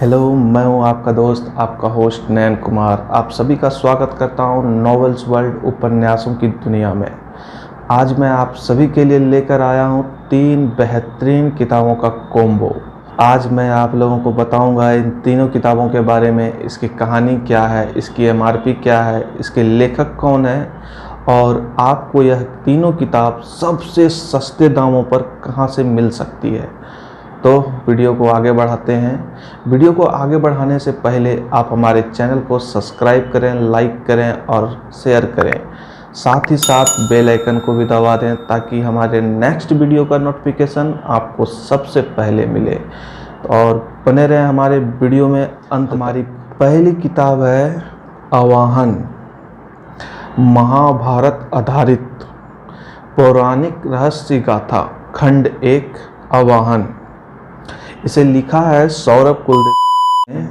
Hello, मैं हूं आपका दोस्त, आपका होस्ट नयन कुमार। आप सभी का स्वागत करता हूं नॉवेल्स वर्ल्ड उपन्यासों की दुनिया में। आज मैं आप सभी के लिए लेकर आया हूं 3 बेहतरीन किताबों का कॉम्बो। आज मैं आप लोगों को बताऊंगा इन तीनों किताबों के बारे में, इसकी कहानी क्या है, इसकी एमआरपी क्या है, इसके लेखक कौन है और आपको यह तीनों किताब सबसे सस्ते दामों पर कहां से मिल सकती है। तो वीडियो को आगे बढ़ाते हैं। वीडियो को आगे बढ़ाने से पहले आप हमारे चैनल को सब्सक्राइब करें, लाइक करें और शेयर करें। साथ ही साथ बेल आइकन को भी दबा दें ताकि हमारे नेक्स्ट वीडियो का नोटिफिकेशन आपको सबसे पहले मिले। और बने रहें हमारे वीडियो में अंत। हमारी पहली किताब है आवाहन, महाभारत आधारित पौराणिक रहस्य गाथा खंड 1 आवाहन। इसे लिखा है सौरभ कुलदेव ने।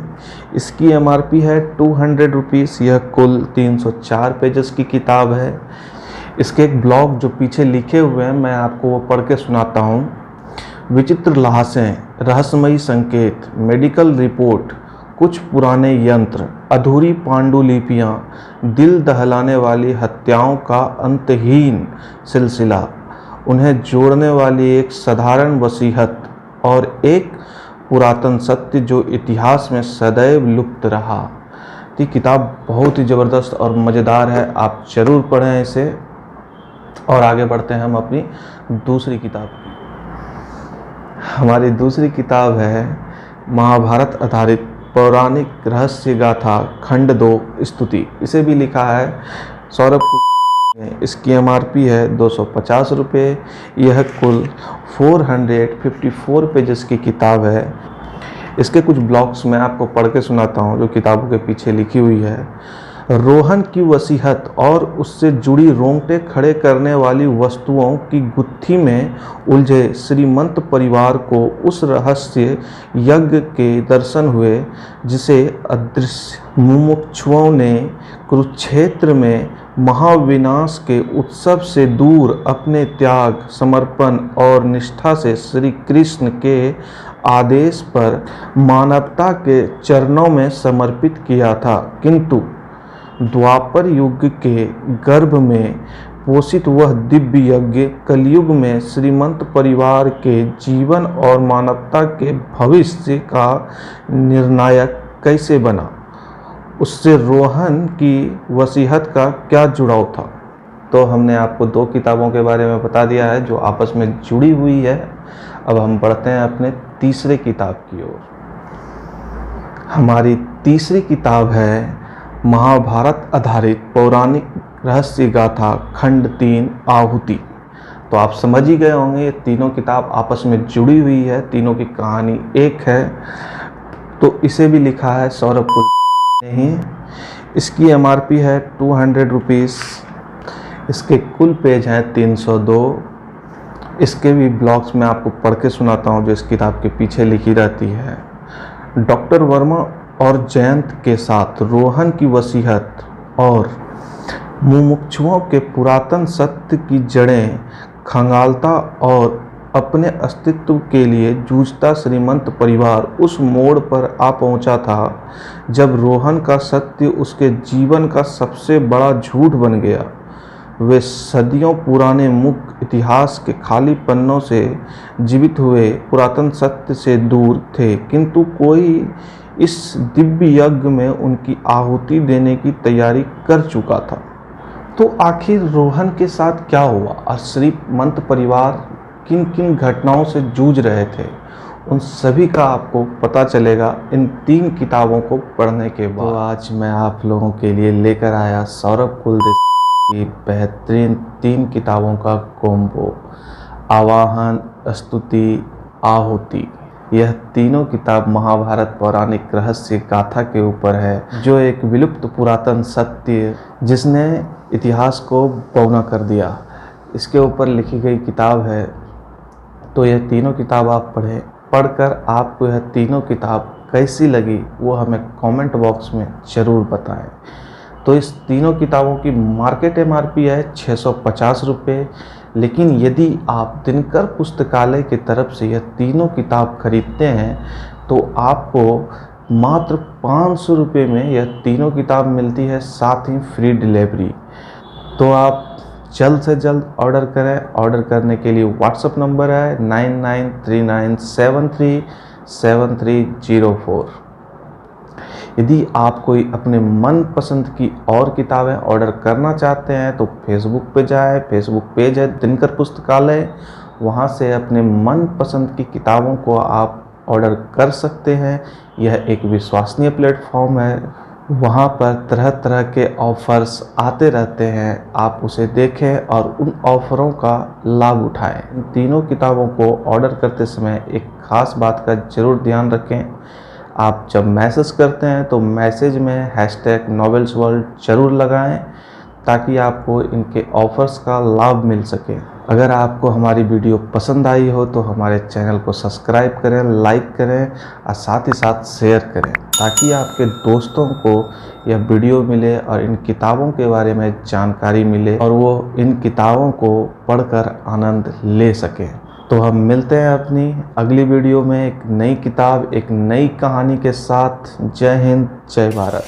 इसकी एमआरपी है 200 रुपीज़। यह कुल 304 पेजेस की किताब है। इसके एक ब्लॉग जो पीछे लिखे हुए हैं मैं आपको वो पढ़ के सुनाता हूँ। विचित्र लाशें, रहस्यमयी संकेत, मेडिकल रिपोर्ट, कुछ पुराने यंत्र, अधूरी पांडुलिपियाँ, दिल दहलाने वाली हत्याओं का अंतहीन सिलसिला, उन्हें जोड़ने वाली एक साधारण वसीयत और एक पुरातन सत्य जो इतिहास में सदैव लुप्त रहा। ये किताब बहुत ही ज़बरदस्त और मज़ेदार है, आप ज़रूर पढ़ें इसे। और आगे बढ़ते हैं हम अपनी दूसरी किताब की। हमारी दूसरी किताब है महाभारत आधारित पौराणिक रहस्य गाथा खंड 2 स्तुति। इसे भी लिखा है सौरभ। इसकी एमआरपी है 250 रुपये। यह कुल 454 पेजेस की किताब है। इसके कुछ ब्लॉग्स मैं आपको पढ़ के सुनाता हूँ जो किताबों के पीछे लिखी हुई है। रोहन की वसीयत और उससे जुड़ी रोंगटे खड़े करने वाली वस्तुओं की गुत्थी में उलझे श्रीमंत परिवार को उस रहस्य यज्ञ के दर्शन हुए जिसे अदृश्य मुमुक्षुओं ने कुरुक्षेत्र में महाविनाश के उत्सव से दूर अपने त्याग, समर्पण और निष्ठा से श्री कृष्ण के आदेश पर मानवता के चरणों में समर्पित किया था। किंतु द्वापर युग के गर्भ में पोषित वह दिव्य यज्ञ कलयुग में श्रीमंत परिवार के जीवन और मानवता के भविष्य का निर्णायक कैसे बना, उससे रोहन की वसीयत का क्या जुड़ाव था। तो हमने आपको 2 किताबों के बारे में बता दिया है जो आपस में जुड़ी हुई है। अब हम बढ़ते हैं अपने तीसरे किताब की ओर। हमारी तीसरी किताब है महाभारत आधारित पौराणिक रहस्य गाथा खंड 3 आहुति। तो आप समझ ही गए होंगे ये तीनों किताब आपस में जुड़ी हुई है, तीनों की कहानी एक है। तो इसे भी लिखा है सौरभ कुलदेव ने ही। इसकी एमआरपी है 200 रुपीज़। इसके कुल पेज हैं 302। इसके भी ब्लॉग्स मैं आपको पढ़ के सुनाता हूँ जो इस किताब के पीछे लिखी रहती है। डॉक्टर वर्मा और जयंत के साथ रोहन की वसीयत और मुमुक्षुओं के पुरातन सत्य की जड़ें खंगालता और अपने अस्तित्व के लिए जूझता श्रीमंत परिवार उस मोड़ पर आ पहुंचा था जब रोहन का सत्य उसके जीवन का सबसे बड़ा झूठ बन गया। वे सदियों पुराने मुख इतिहास के खाली पन्नों से जीवित हुए पुरातन सत्य से दूर थे, किंतु कोई इस दिव्य यज्ञ में उनकी आहुति देने की तैयारी कर चुका था। तो आखिर रोहन के साथ क्या हुआ और श्रीमंत परिवार किन किन घटनाओं से जूझ रहे थे, उन सभी का आपको पता चलेगा इन 3 किताबों को पढ़ने के बाद। तो आज मैं आप लोगों के लिए लेकर आया सौरभ कुलदेव की बेहतरीन 3 किताबों का कॉम्बो, आवाहन, स्तुति, आहुति। यह तीनों किताब महाभारत पौराणिक रहस्य गाथा के ऊपर है, जो एक विलुप्त पुरातन सत्य जिसने इतिहास को बौना कर दिया, इसके ऊपर लिखी गई किताब है। तो यह तीनों किताब आप पढ़कर आपको यह तीनों किताब कैसी लगी वो हमें कमेंट बॉक्स में ज़रूर बताएं। तो इस तीनों किताबों की मार्केट एमआरपी है 650 रुपये, लेकिन यदि आप दिनकर पुस्तकालय की तरफ से यह तीनों किताब खरीदते हैं तो आपको मात्र 500 रुपये में यह तीनों किताब मिलती है, साथ ही फ्री डिलीवरी। तो आप जल्द से जल्द ऑर्डर करें। ऑर्डर करने के लिए व्हाट्सएप नंबर है 9939737304। यदि आप कोई अपने मनपसंद की और किताबें ऑर्डर करना चाहते हैं तो फेसबुक पे जाएं। फेसबुक पेज है दिनकर पुस्तकालय, वहां से अपने मनपसंद की किताबों को आप ऑर्डर कर सकते हैं। यह एक विश्वसनीय प्लेटफॉर्म है, वहाँ पर तरह तरह के ऑफ़र्स आते रहते हैं। आप उसे देखें और उन ऑफ़रों का लाभ उठाएं। इन तीनों किताबों को ऑर्डर करते समय एक ख़ास बात का ज़रूर ध्यान रखें। आप जब मैसेज करते हैं तो मैसेज में #नॉवेल्सवर्ल्ड ज़रूर लगाएं, ताकि आपको इनके ऑफ़र्स का लाभ मिल सके। अगर आपको हमारी वीडियो पसंद आई हो तो हमारे चैनल को सब्सक्राइब करें, लाइक करें और साथ ही साथ शेयर करें, ताकि आपके दोस्तों को यह वीडियो मिले और इन किताबों के बारे में जानकारी मिले और वो इन किताबों को पढ़कर आनंद ले सकें। तो हम मिलते हैं अपनी अगली वीडियो में एक नई किताब, एक नई कहानी के साथ। जय हिंद, जय भारत।